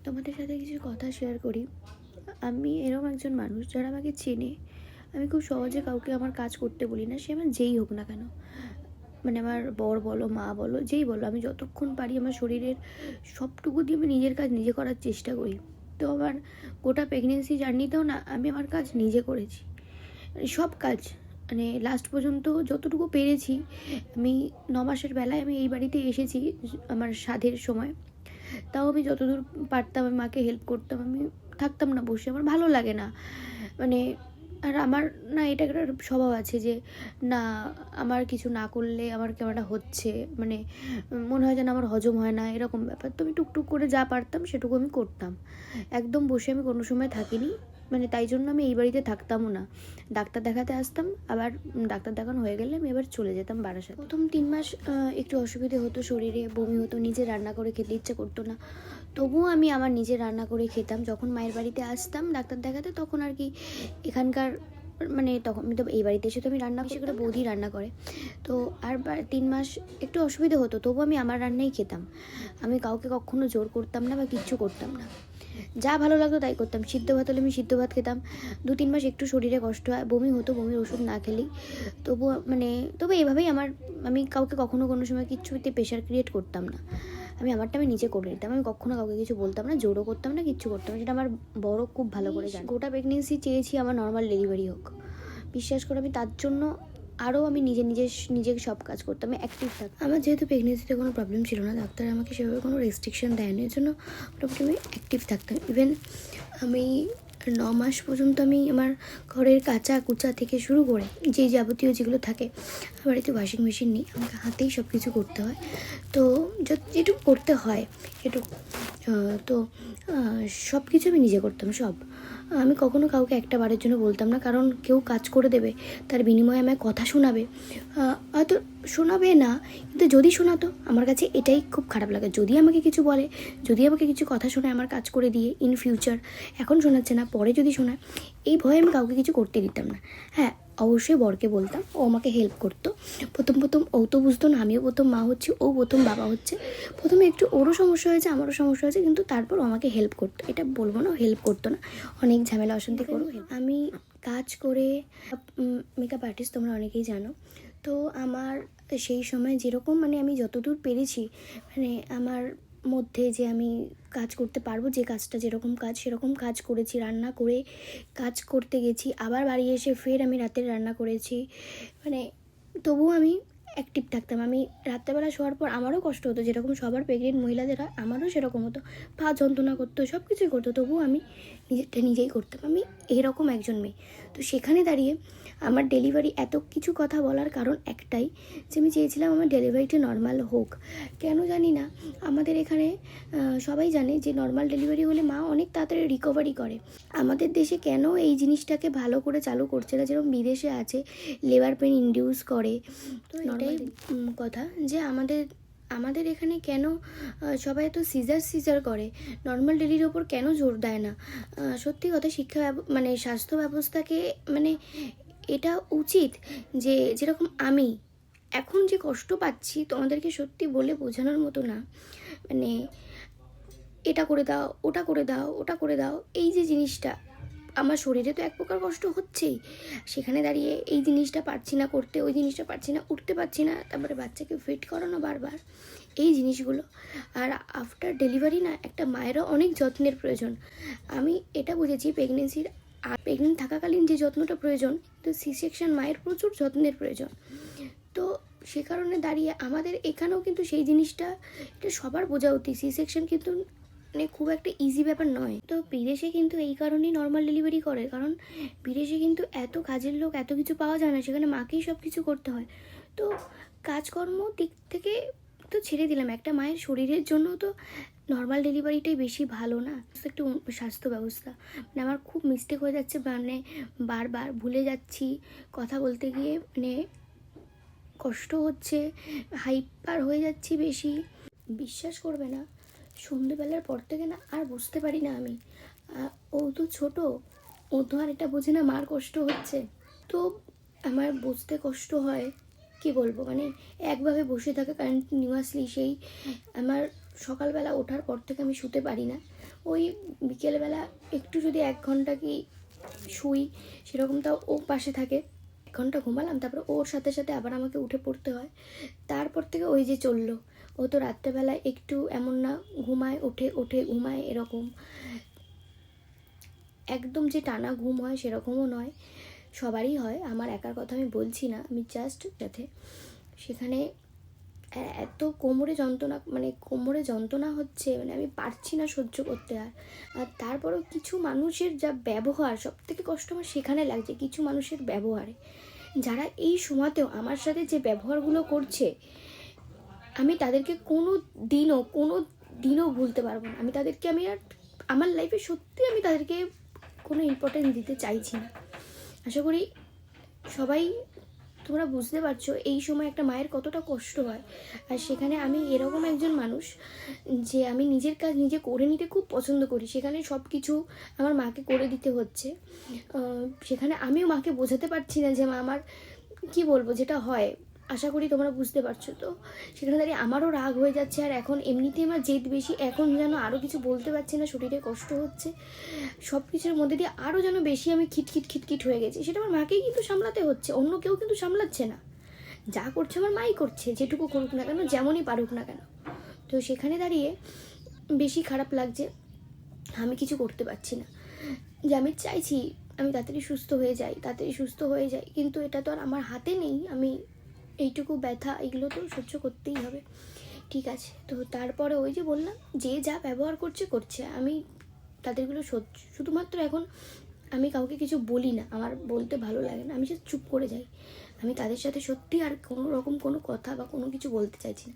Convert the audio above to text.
তোমাদের সাথে কিছু কথা শেয়ার করি। আমি এরকম একজন মানুষ, যারা আমাকে চেনে, আমি খুব সহজে কাউকে আমার কাজ করতে বলি না, সে আমার যেই হোক না কেন। মানে আমার বর বলো, মা বলো, যেই বলো, আমি যতক্ষণ পারি আমার শরীরের সবটুকু দিয়ে আমি নিজের কাজ নিজে করার চেষ্টা করি। তো আমার গোটা প্রেগনেন্সি জার্নিতেও না আমি আমার কাজ নিজে করেছি, মানে সব কাজ, মানে লাস্ট পর্যন্ত যতটুকু পেরেছি। আমি 9 মাসের বেলায় আমি এই বাড়িতে এসেছি আমার সাধের সময়। তাও আমি যতদূর পারতাম আমি মাকে হেল্প করতাম। আমি থাকতাম না বসে, আমার ভালো লাগে না। মানে আর আমার না এটা একটা স্বভাব আছে যে না, আমার কিছু না করলে আমার কেমন একটা হচ্ছে, মানে মনে হয় যেন আমার হজম হয় না, এরকম ব্যাপার। তো আমি টুকটুক করে যা পারতাম সেটুকু আমি করতাম। একদম বসে আমি কোনো সময় থাকিনি। মানে তাই জন্য আমি এই বাড়িতে থাকতামও না। ডাক্তার দেখাতে আসতাম, আবার ডাক্তার দেখানো হয়ে গেলে আমি এবার চলে যেতাম বারাসাত। প্রথম 3 মাস একটু অসুবিধে হতো, শরীরে বমি হতো, নিজে রান্না করে খেতে ইচ্ছে করতো না। তবুও আমি আমার নিজে রান্না করে খেতাম। যখন মায়ের বাড়িতে আসতাম ডাক্তার দেখাতে, তখন আর কি এখানকার, মানে তখন আমি তো এই বাড়িতে এসে তো আমি রান্না বেশি করে বৌদি রান্না করে। তো আর 3 মাস একটু অসুবিধে হতো, তবু আমি আমার রান্নাই খেতাম। আমি কাউকে কখনো জোর করতাম না বা কিচ্ছু করতাম না। যা ভালো লাগতো তাই করতাম। সিদ্ধ ভাত হলে আমি সিদ্ধ ভাত খেতাম। 2-3 মাস একটু শরীরে কষ্ট হয়, বমি হতো, বমির ওষুধ না খেলেই। তবু এভাবেই আমি কাউকে কখনো কোনো সময় কিচ্ছুতে প্রেশার ক্রিয়েট করতাম না। আমি নিজে করে নিতাম। আমি কখনো কাউকে কিছু বলতাম না, জোরও করতাম না, কিচ্ছু করতাম না। সেটা আমার বড় খুব ভালো করে জানে। গোটা প্রেগনেন্সি চেয়েছি আমার নর্মাল ডেলিভারি হোক। বিশ্বাস করে আমি তার জন্য আরও আমি নিজে সব কাজ করতাম, আমি অ্যাক্টিভ থাকতাম। আমার যেহেতু প্রেগনেন্সিতে কোনো প্রবলেম ছিল না, ডাক্তার আমাকে সেভাবে কোনো রেস্ট্রিকশন দেয়নি, এর জন্য মোটামুটি আমি অ্যাক্টিভ থাকতাম। ইভেন আমি 9 মাস পর্যন্ত আমি আমার ঘরের কাঁচা কুচা থেকে শুরু করে যে যাবতীয় যেগুলো থাকে, আমার বাড়িতে ওয়াশিং মেশিন নেই, আমাকে হাতেই সব কিছু করতে হয়। তো যেটুকু করতে হয় এটুকু, তো সব কিছু আমি নিজে করতাম সব। আমি কখনো কাউকে একটা বারের জন্য বলতাম না, কারণ কেউ কাজ করে দেবে, তার বিনিময়ে আমায় কথা শোনাবে। হয়তো শোনাবে না, কিন্তু যদি শোনাতো, আমার কাছে এটাই খুব খারাপ লাগে। যদি আমাকে কিছু বলে, যদি আমাকে কিছু কথা শোনায় আমার কাজ করে দিয়ে ইন ফিউচার, এখন শোনাচ্ছে না, পরে যদি শোনায়, এই ভয়ে আমি কাউকে কিছু করতে দিতাম না। হ্যাঁ, অবশ্যই বরকে বলতাম, ও আমাকে হেল্প করতো। প্রথম ও তো বুঝতো না, আমিও প্রথম মা হচ্ছি, ও প্রথম বাবা হচ্ছে। প্রথমে একটু ওরও সমস্যা হয়েছে, আমারও সমস্যা হয়েছে, কিন্তু তারপর ও আমাকে হেল্প করতো। এটা বলবো না হেল্প করতো না, অনেক ঝামেলা অশান্তি করো। আমি কাজ করে মেকআপ আর্টিস্ট, তোমরা অনেকেই জানো। তো আমার সেই সময় যেরকম, মানে আমি যতদূর পেরেছি, মানে আমার মধ্যে যে আমি কাজ করতে পারবো, যে কাজটা যেরকম কাজ সেরকম কাজ করেছি। রান্না করে কাজ করতে গেছি, আবার বাড়ি এসে ফের আমি রাতের রান্না করেছি। মানে তবুও আমি অ্যাক্টিভ থাকতাম। আমি রাত্রেবেলা শোয়ার পর আমারও কষ্ট হতো, যেরকম সবার প্রেগনেন্ট মহিলাদের হয়, আমারও সেরকম হতো। পা যন্ত্রণা করতো, সব কিছুই করতো, তবুও আমি নিজেরটা নিজেই করতাম। আমি এরকম একজন মেয়ে। তো সেখানে দাঁড়িয়ে আমার ডেলিভারি, এত কিছু কথা বলার কারণ একটাই, যে আমি চেয়েছিলাম আমার ডেলিভারিটা নর্মাল হোক। কেন জানি না, আমাদের এখানে সবাই জানে যে নর্মাল ডেলিভারি হলে মা অনেক তাড়াতাড়ি রিকভারি করে। আমাদের দেশে কেন এই জিনিসটাকে ভালো করে চালু করছে না, যেরকম বিদেশে আছে লেবার পেন ইনডিউস করে। তো এটাই কথা, যে আমাদের এখানে কেন সবাই এত সিজার করে, নর্মাল ডেলির ওপর কেন জোর দেয় না। সত্যি কথা, মানে স্বাস্থ্য ব্যবস্থাকে, মানে এটা উচিত যে যেরকম আমি এখন যে কষ্ট পাচ্ছি, তোমাদেরকে সত্যি বলে বোঝানোর মতো না। মানে এটা করে দাও, ওটা করে দাও, ওটা করে দাও, এই যে জিনিসটা, আমার শরীরে তো এক প্রকার কষ্ট হচ্ছেই, সেখানে দাঁড়িয়ে এই জিনিসটা পারছি না করতে, ওই জিনিসটা পারছি না, উঠতে পারছি না, তারপরে বাচ্চাকে ফিট করানো বারবার, এই জিনিসগুলো। আর আফটার ডেলিভারি না, একটা মায়েরও অনেক যত্নের প্রয়োজন। আমি এটা বুঝেছি প্রেগনেন্সির, আর প্রেগনেন্ট থাকাকালীন যে যত্নটা প্রয়োজন, তো সি সেকশন মায়ের প্রচুর যত্নের প্রয়োজন। তো সে কারণে দাঁড়িয়ে আমাদের এখানেও কিন্তু সেই জিনিসটা, এটা সবার বোঝা উচিত। সি সেকশন কিন্তু মানে খুব একটা ইজি ব্যাপার নয়। তো বিদেশে কিন্তু এই কারণেই নর্মাল ডেলিভারি করে, কারণ বিদেশে কিন্তু এত কাজের লোক, এত কিছু পাওয়া যায় না, সেখানে মাকেই সব কিছু করতে হয়। তো কাজকর্ম দিক থেকে তো ছেড়ে দিলাম, একটা মায়ের শরীরের জন্য তো নর্মাল ডেলিভারিটাই বেশি ভালো না। একটু স্বাস্থ্য ব্যবস্থা, মানে আমার খুব মিস্টেক হয়ে যাচ্ছে, মানে বারবার ভুলে যাচ্ছি কথা বলতে গিয়ে, মানে কষ্ট হচ্ছে, হাইপার হয়ে যাচ্ছি বেশি। বিশ্বাস করবে না, সন্ধেবেলার পর থেকে না আর বুঝতে পারি না আমি। ও তো ছোটো, ও তো আর এটা বোঝে না মার কষ্ট হচ্ছে। তো আমার বুঝতে কষ্ট হয়, কি বলবো, মানে একভাবে বসে থাকা কন্টিনিউয়াসলি, সেই আমার সকালবেলা ওঠার পর থেকে আমি শুতে পারি না। ওই বিকেলবেলা একটু যদি 1 ঘন্টা কি শুই, সেরকম তাও ও পাশে থাকে, 1 ঘন্টা ঘুমালাম, তারপরে ওর সাথে সাথে আবার আমাকে উঠে পড়তে হয়। তারপর থেকে ওই যে চললো, ও তো রাত্রেবেলায় একটু এমন না ঘুমায়, ওঠে ওঠে ঘুমায়, এরকম একদম যে টানা ঘুম হয় সেরকমও নয়, সবারই হয়, আমার একার কথা আমি বলছি না, আমি জাস্ট যাতে সেখানে এত কোমরে যন্ত্রণা, মানে কোমরে যন্ত্রণা হচ্ছে, মানে আমি পারছি না সহ্য করতে। আর তারপরেও কিছু মানুষের যা ব্যবহার, সব থেকে কষ্ট আমার সেখানে লাগছে, কিছু মানুষের ব্যবহারে, যারা এই সময়তেও আমার সাথে যে ব্যবহারগুলো করছে, আমি তাদেরকে কোনো দিনও ভুলতে পারবো না। আমি তাদেরকে, আমি আর আমার লাইফে সত্যি আমি তাদেরকে কোনো ইম্পর্টেন্স দিতে চাইছি না। আশা করি সবাই তোমরা বুঝতে পারছো এই সময় একটা মায়ের কতটা কষ্ট হয়। আর সেখানে আমি এরকম একজন মানুষ যে আমি নিজের কাজ নিজে করে নিতে খুব পছন্দ করি, সেখানে সব কিছু আমার মাকে করে দিতে হচ্ছে। সেখানে আমিও মাকে বোঝাতে পারছি না যে মা, আমার কি বলবো, যেটা হয়, আশা করি তোমরা বুঝতে পারছো। তো সেখানে দাঁড়িয়ে আমারও রাগ হয়ে যাচ্ছে, আর এখন এমনিতেই আমার জেদ বেশি, এখন যেন আরও কিছু বলতে পারছি না, শরীরে কষ্ট হচ্ছে, সব কিছুর মধ্যে দিয়ে আরও যেন বেশি আমি খিটখিট হয়ে গেছি। সেটা আমার মাকেই কিন্তু সামলাতে হচ্ছে, অন্য কেউ কিন্তু সামলাচ্ছে না, যা করছে আমার মাই করছে, যেটুকু করুক না কেন, যেমনই পারুক না কেন। তো সেখানে দাঁড়িয়ে বেশি খারাপ লাগছে, আমি কিছু করতে পারছি না। যে আমি চাইছি আমি তাড়াতাড়ি সুস্থ হয়ে যাই, কিন্তু এটা তো আর আমার হাতে নেই। আমি এইটুকু ব্যথা, এগুলো তো সহ্য করতেই হবে। ঠিক আছে, তো তারপরে ওই যে বললাম, যে যা ব্যবহার করছে, আমি তাদেরগুলো শুধুমাত্র এখন আমি কাউকে কিছু বলি না, আমার বলতে ভালো লাগে না, আমি সে চুপ করে যাই। আমি তাদের সাথে সত্যি আর কোনো রকম কোনো কথা বা কোনো কিছু বলতে চাইছি না।